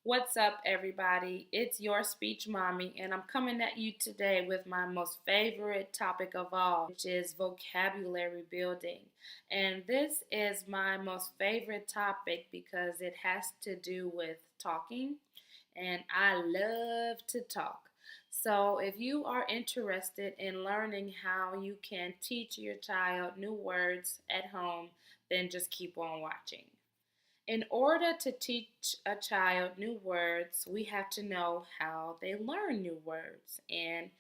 What's up, everybody? It's your speech mommy, and I'm coming at you today with my most favorite topic of all, which is vocabulary building. And this is my most favorite topic because it has to do with talking, and I love to talk. So, if you are interested in learning how you can teach your child new words at home, then just keep on watching. In order to teach a child new words, we have to know how they learn new words. And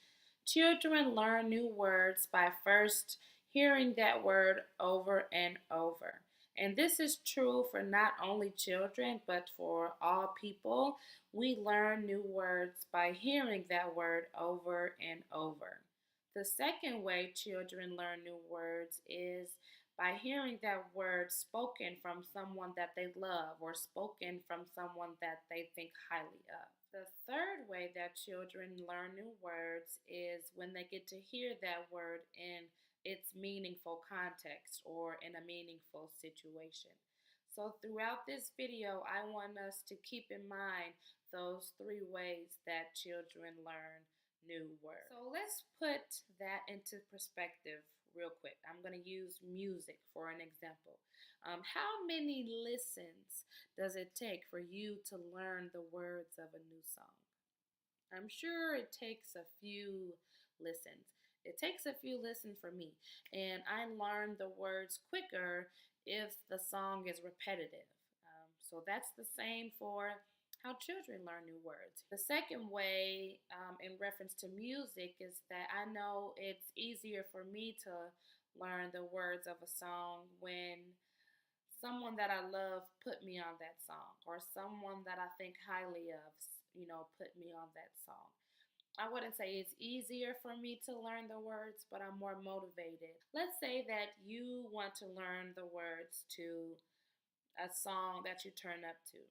children learn new words by first hearing that word over and over. And this is true for not only children, but for all people. We learn new words by hearing that word over and over. The second way children learn new words is by hearing that word spoken from someone that they love or spoken from someone that they think highly of. The third way that children learn new words is when they get to hear that word in its meaningful context or in a meaningful situation. So, throughout this video, I want us to keep in mind those three ways that children learn new words. So, let's put that into perspective real quick. I'm going to use music for an example. How many listens does it take for you to learn the words of a new song? I'm sure it takes a few listens. It takes a few listens for me, and I learn the words quicker if the song is repetitive. So that's the same for how children learn new words. The second way, in reference to music, is that I know it's easier for me to learn the words of a song when someone that I love put me on that song, or someone that I think highly of, put me on that song. I wouldn't say it's easier for me to learn the words, but I'm more motivated. Let's say that you want to learn the words to a song that you turn up to.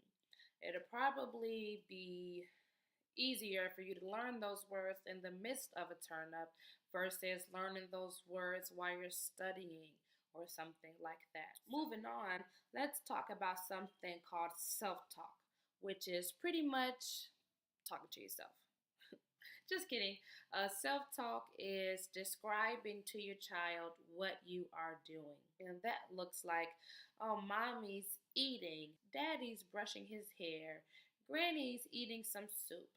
It'll probably be easier for you to learn those words in the midst of a turn up versus learning those words while you're studying or something like that. Moving on, let's talk about something called self talk, which is pretty much talking to yourself. Just kidding. Self talk is describing to your child what you are doing. And that looks like, oh, mommy's eating, daddy's brushing his hair, granny's eating some soup.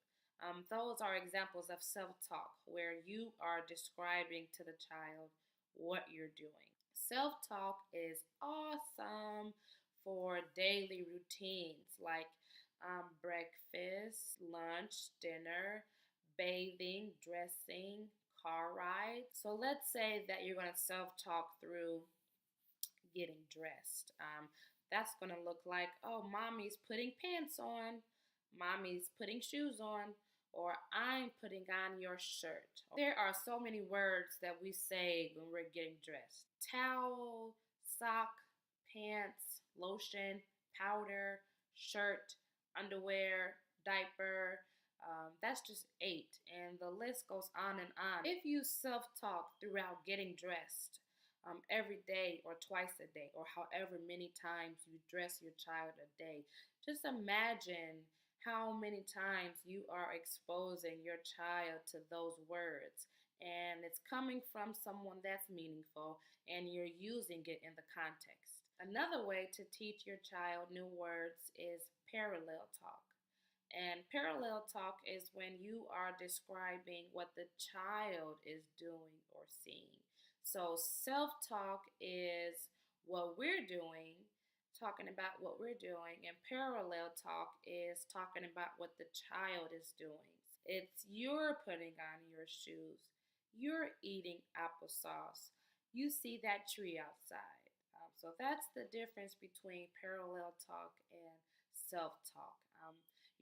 Those are examples of self talk where you are describing to the child what you're doing. Self talk is awesome for daily routines like breakfast, lunch, dinner, bathing, dressing, car rides. So let's say that you're going to self talk through getting dressed. That's going to look like, oh, mommy's putting pants on, mommy's putting shoes on, or I'm putting on your shirt. There are so many words that we say when we're getting dressed: towel, sock, pants, lotion, powder, shirt, underwear, diaper. That's just 8, and the list goes on and on. If you self talk throughout getting dressed, every day or twice a day, or however many times you dress your child a day, just imagine how many times you are exposing your child to those words. And it's coming from someone that's meaningful, and you're using it in the context. Another way to teach your child new words is parallel talk. And parallel talk is when you are describing what the child is doing or seeing. So, self talk is what we're doing, talking about what we're doing, and parallel talk is talking about what the child is doing. It's you're putting on your shoes, you're eating applesauce, you see that tree outside. So, that's the difference between parallel talk and self talk.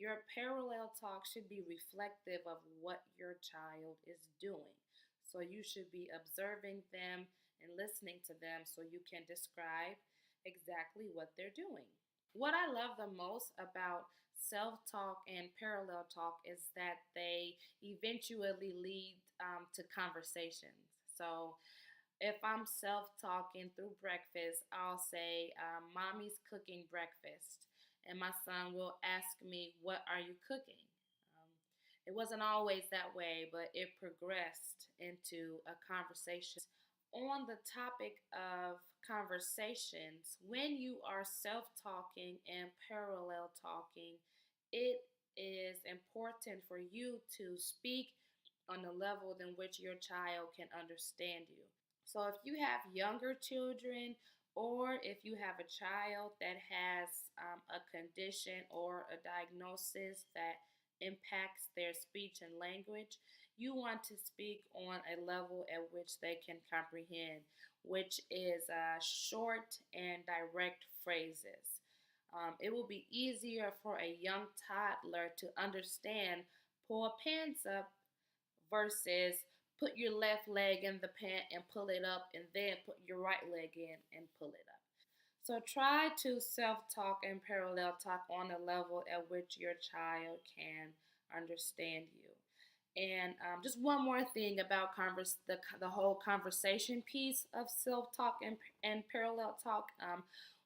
Your parallel talk should be reflective of what your child is doing. So you should be observing them and listening to them so you can describe exactly what they're doing. What I love the most about self talk and parallel talk is that they eventually lead to conversations. So if I'm self talking through breakfast, I'll say, Mommy's cooking breakfast. and my son will ask me, "What are you cooking?" It wasn't always that way, but it progressed into a conversation. On the topic of conversations, when you are self talking and parallel talking, it is important for you to speak on the level in which your child can understand you. So if you have younger children, or if you have a child that has a condition or a diagnosis that impacts their speech and language, you want to speak on a level at which they can comprehend, which is short and direct phrases. It will be easier for a young toddler to understand pull pants up versus put your left leg in the pant and pull it up, and then put your right leg in and pull it up. So try to self talk and parallel talk on a level at which your child can understand you. And just one more thing about the whole conversation piece of self talk and parallel talk.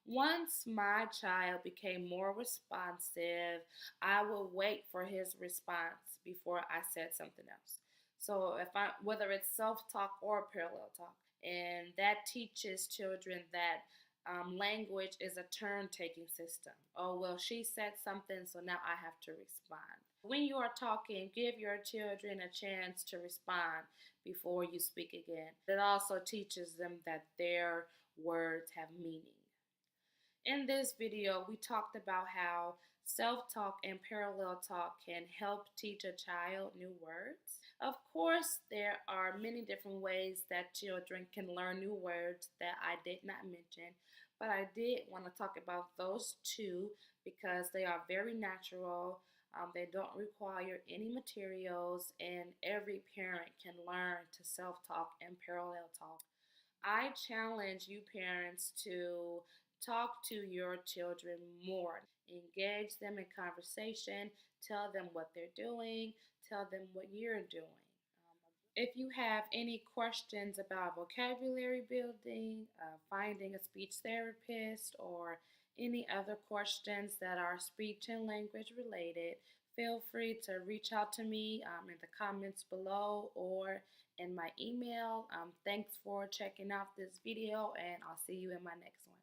Once my child became more responsive, I would wait for his response before I said something else. So whether it's self talk or parallel talk, and that teaches children that language is a turn taking system. Oh, well, she said something, so now I have to respond. When you are talking, give your children a chance to respond before you speak again. It also teaches them that their words have meaning. In this video, we talked about how self-talk and parallel talk can help teach a child new words. Of course, there are many different ways that children can learn new words that I did not mention, but I did want to talk about those two because they are very natural. They don't require any materials, and every parent can learn to self-talk and parallel talk. I challenge you parents to talk to your children more. Engage them in conversation. Tell them what they're doing. Tell them what you're doing. If you have any questions about vocabulary building, finding a speech therapist, or any other questions that are speech and language related, feel free to reach out to me in the comments below or in my email. Thanks for checking out this video, and I'll see you in my next one.